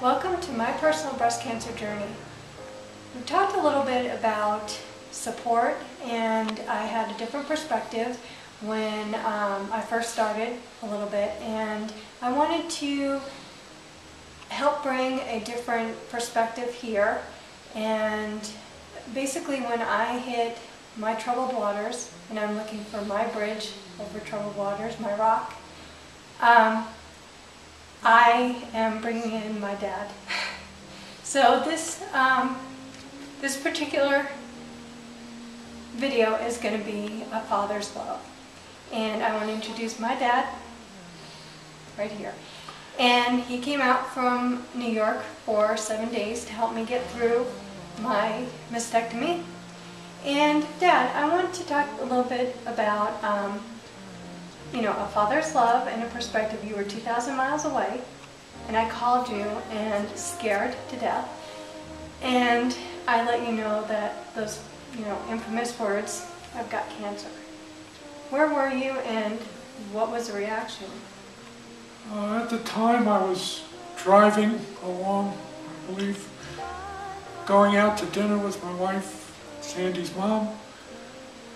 Welcome to my personal breast cancer journey. We've talked a little bit about support, and I had a different perspective when I first started a little bit, and I wanted to help bring a different perspective here. And basically when I hit my troubled waters, and I'm looking for my bridge over troubled waters, my rock, I am bringing in my dad. So this particular video is going to be a father's love. And I want to introduce my dad right here. And he came out from New York for 7 days to help me get through my mastectomy. And Dad, I want to talk a little bit about a father's love and a perspective. You were 2,000 miles away, and I called you and scared to death. And I let you know that those, infamous words, I've got cancer. Where were you, and what was the reaction? At the time I was driving along, I believe, going out to dinner with my wife, Sandy's mom,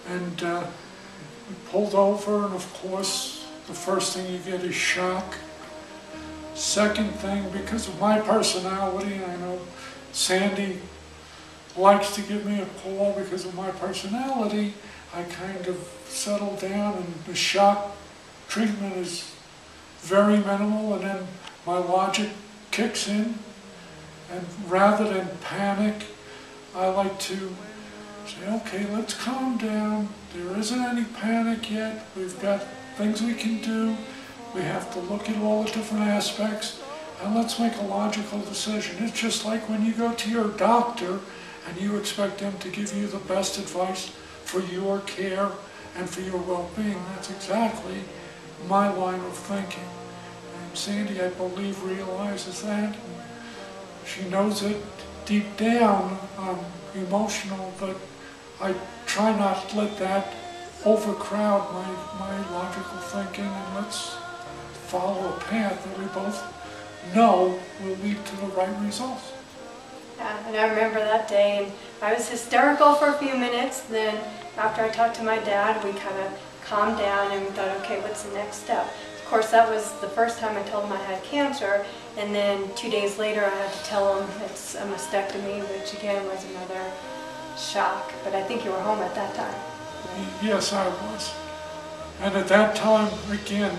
and we pulled over, and of course the first thing you get is shock. Second thing, because of my personality, I know Sandy likes to give me a call. Because of my personality, I kind of settled down, and the shock treatment is very minimal, and then my logic kicks in, and rather than panic, I like to say, okay, let's calm down. There isn't any panic yet. We've got things we can do. We have to look at all the different aspects, and let's make a logical decision. It's just like when you go to your doctor and you expect them to give you the best advice for your care and for your well-being. That's exactly my line of thinking. And Sandy, I believe, realizes that. She knows it deep down. I'm emotional, but I try not to let that overcrowd my logical thinking, and let's follow a path that we both know will lead to the right results. Yeah, and I remember that day, and I was hysterical for a few minutes. Then after I talked to my dad, we kind of calmed down, and we thought, okay, what's the next step? Of course, that was the first time I told him I had cancer, and then 2 days later I had to tell him it's a mastectomy, which again was another shock. But I think you were home at that time. Yes, I was. And at that time, again,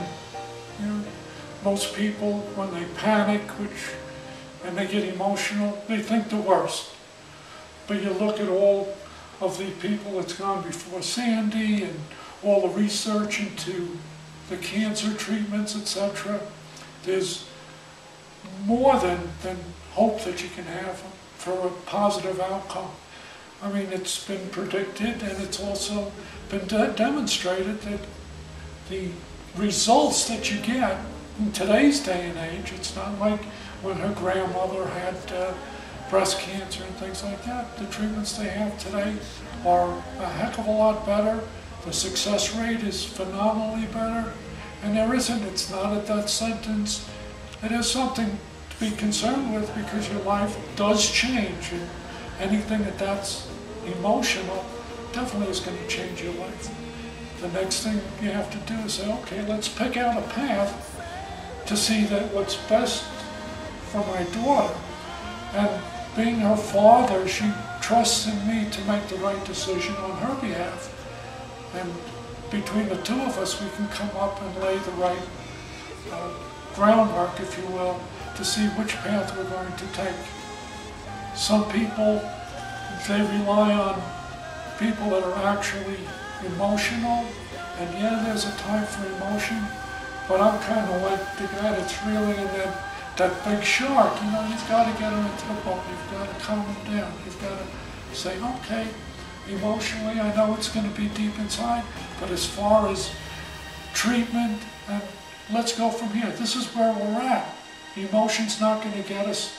most people, when they panic, and they get emotional, they think the worst. But you look at all of the people that's gone before Sandy, and all the research into the cancer treatments, etc. There's more than hope that you can have for a positive outcome. I mean, it's been predicted, and it's also been demonstrated that the results that you get in today's day and age, it's not like when her grandmother had breast cancer and things like that. The treatments they have today are a heck of a lot better. The success rate is phenomenally better, and it's not a death sentence. It is something to be concerned with, because your life does change, and anything that's emotional definitely is going to change your life. The next thing you have to do is say, okay, let's pick out a path to see that what's best for my daughter. And being her father, she trusts in me to make the right decision on her behalf. And between the two of us, we can come up and lay the right groundwork, if you will, to see which path we're going to take. Some people, they rely on people that are actually emotional, and yeah, there's a time for emotion, but I'm kind of like the guy that's reeling in that big shark. You've got to get him into the boat. You've got to calm him down. You've got to say, okay, emotionally, I know it's going to be deep inside, but as far as treatment, and let's go from here. This is where we're at. Emotion's not going to get us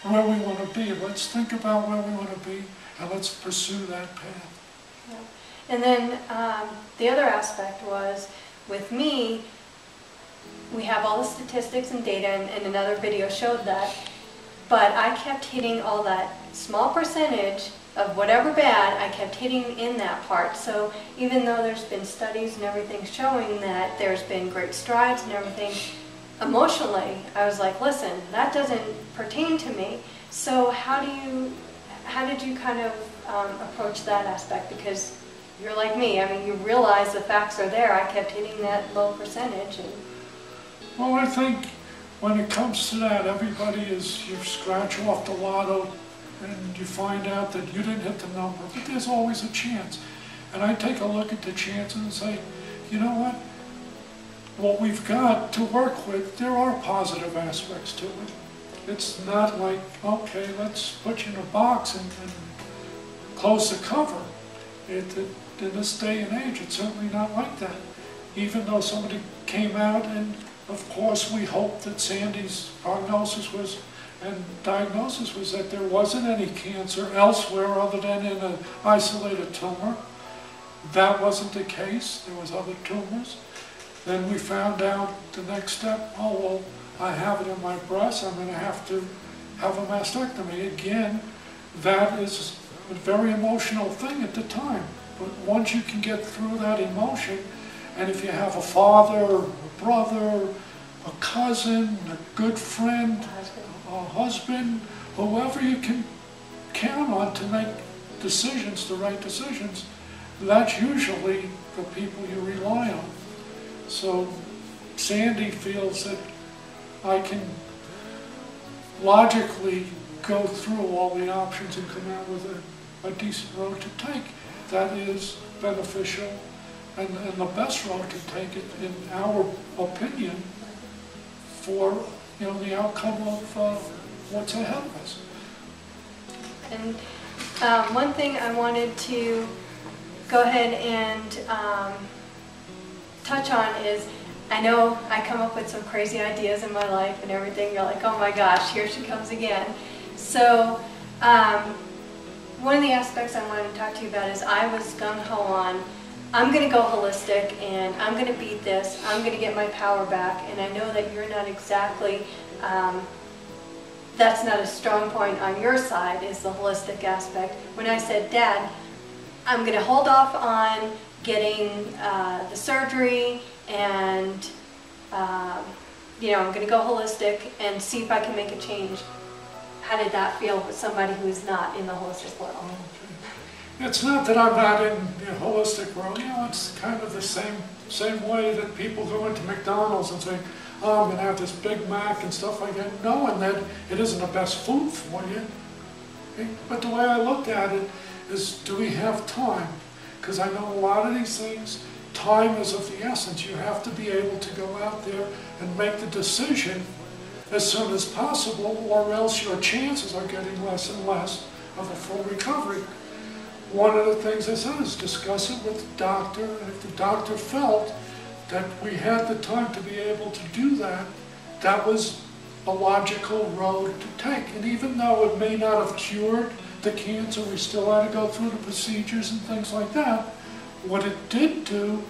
where we want to be. Let's think about where we want to be, and let's pursue that path. Yeah. And then the other aspect was, with me, we have all the statistics and data, and another video showed that but I kept hitting all that small percentage of whatever bad, I kept hitting in that part. So even though there's been studies and everything showing that there's been great strides and everything, emotionally, I was like, listen, that doesn't pertain to me. So how did you kind of approach that aspect? Because you're like me, I mean, you realize the facts are there. I kept hitting that low percentage. And well, I think when it comes to that, everybody is, you scratch off the lotto and you find out that you didn't hit the number, but there's always a chance. And I take a look at the chances and say, you know what we've got to work with, there are positive aspects to it. It's not like, okay, let's put you in a box and close the cover. In this day and age, it's certainly not like that. Even though somebody came out, and of course we hope that Sandy's prognosis was, and diagnosis was, that there wasn't any cancer elsewhere other than in an isolated tumor. That wasn't the case. There was other tumors. Then we found out the next step, oh, well, I have it in my breast, I'm going to have a mastectomy. Again, that is a very emotional thing at the time. But once you can get through that emotion, and if you have a father, a brother, a cousin, a good friend, a husband, whoever you can count on to make decisions, the right decisions, that's usually the people you rely on. So Sandy feels that I can logically go through all the options and come out with a decent road to take that is beneficial and the best road to take it, in our opinion, for the outcome of what's ahead of us. And one thing I wanted to go ahead and touch on is, I know I come up with some crazy ideas in my life and everything. You're like, oh my gosh, here she comes again. So one of the aspects I wanted to talk to you about is I was gung-ho on, I'm going to go holistic and I'm going to beat this, I'm going to get my power back. And I know that you're not exactly, that's not a strong point on your side, is the holistic aspect. When I said, Dad, I'm going to hold off on getting the surgery and I'm going to go holistic and see if I can make a change. How did that feel with somebody who is not in the holistic world? It's not that I'm not in the holistic world. It's kind of the same way that people go into McDonald's and say, oh, I'm going to have this Big Mac and stuff like that, knowing that it isn't the best food for you. Okay? But the way I looked at it is, do we have time? Because I know a lot of these things, time is of the essence. You have to be able to go out there and make the decision as soon as possible, or else your chances are getting less and less of a full recovery. One of the things I said is discuss it with the doctor, and if the doctor felt that we had the time to be able to do that, that was a logical road to take. And even though it may not have cured the cancer, we still had to go through the procedures and things like that. What it did do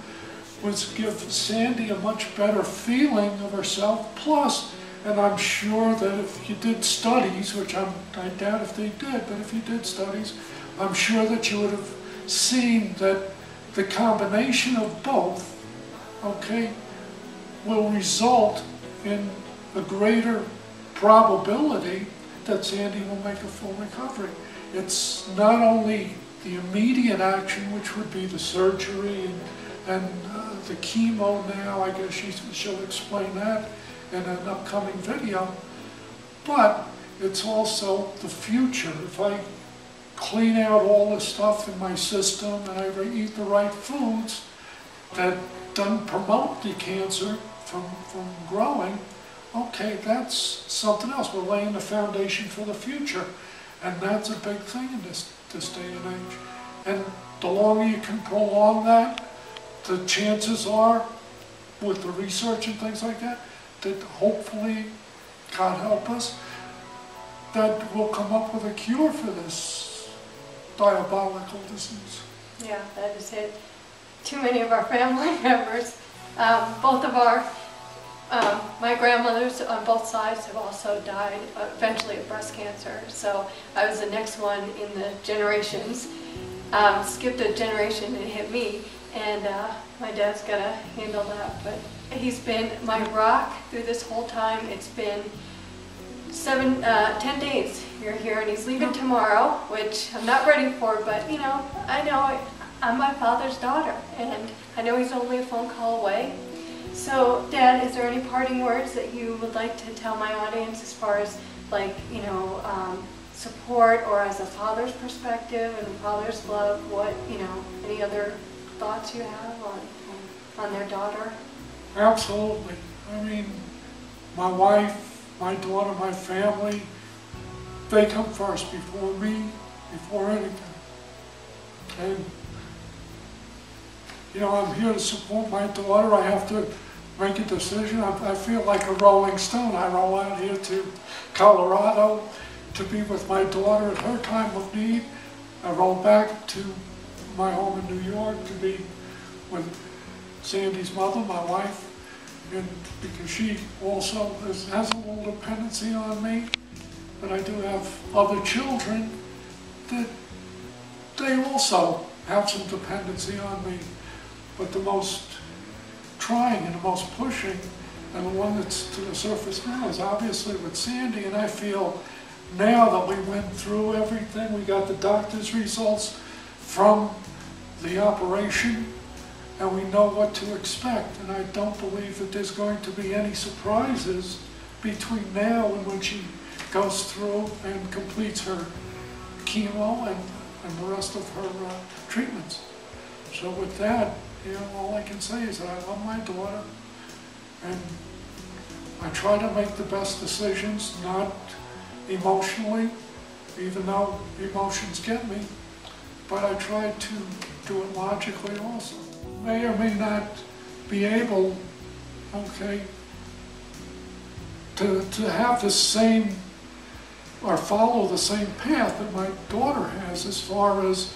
was give Sandy a much better feeling of herself. Plus, and I'm sure that if you did studies, which I doubt if they did, but if you did studies, I'm sure that you would have seen that the combination of both, okay, will result in a greater probability that Sandy will make a full recovery. It's not only the immediate action, which would be the surgery and the chemo now, I guess she'll explain that in an upcoming video, but it's also the future. If I clean out all the stuff in my system and I eat the right foods that don't promote the cancer from growing, okay, that's something else. We're laying the foundation for the future, and that's a big thing in this day and age. And the longer you can prolong that, the chances are, with the research and things like that, that hopefully, God help us, that we'll come up with a cure for this diabolical disease. Yeah, that has hit too many of our family members. Both of our My grandmothers on both sides have also died eventually of breast cancer, so I was the next one in the generations. Skipped a generation and it hit me, and my dad's got to handle that, but he's been my rock through this whole time. It's been 10 days you're here, and he's leaving tomorrow, which I'm not ready for, but you know, I know I'm my father's daughter, and I know he's only a phone call away. So, Dad, is there any parting words that you would like to tell my audience as far as, like, you know, support, or as a father's perspective and a father's love? What, you know, any other thoughts you have on their daughter? Absolutely. I mean, my wife, my daughter, my family, they come first before me, before anything. And, you know, I'm here to support my daughter. I have to make a decision. I feel like a rolling stone. I roll out here to Colorado to be with my daughter at her time of need. I roll back to my home in New York to be with Sandy's mother, my wife, and because she also has a little dependency on me. But I do have other children that they also have some dependency on me. But the most trying and the most pushing, and the one that's to the surface now, is obviously with Sandy. And I feel now that we went through everything, we got the doctor's results from the operation, and we know what to expect. And I don't believe that there's going to be any surprises between now and when she goes through and completes her chemo and the rest of her treatments. So with that, you know, all I can say is that I love my daughter, and I try to make the best decisions, not emotionally, even though emotions get me, but I try to do it logically also. May or may not be able, okay, to have the same or follow the same path that my daughter has as far as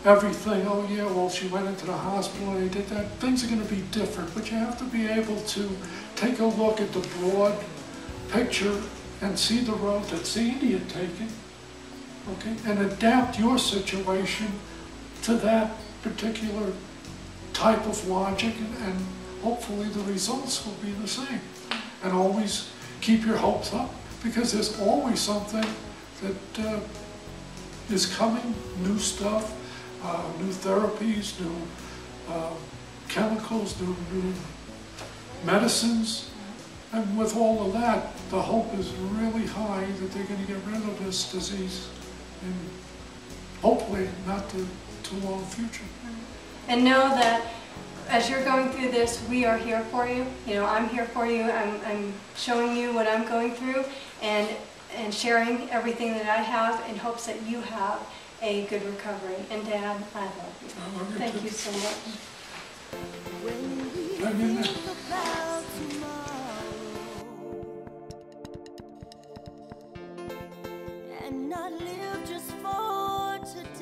everything. Oh yeah, well, she went into the hospital and they did that. Things are going to be different, but you have to be able to take a look at the broad picture and see the road that Sandy had taken, okay, and adapt your situation to that particular type of logic, and hopefully the results will be the same. And always keep your hopes up, because there's always something that is coming, new stuff, new therapies, new chemicals, new medicines. And with all of that, the hope is really high that they're going to get rid of this disease in hopefully not too long future. And know that as you're going through this, we are here for you. You know, I'm here for you. I'm showing you what I'm going through, and sharing everything that I have in hopes that you have a good recovery. And Dad, I love you. I love you Thank too. you so much. Hang in there. And not live just for today.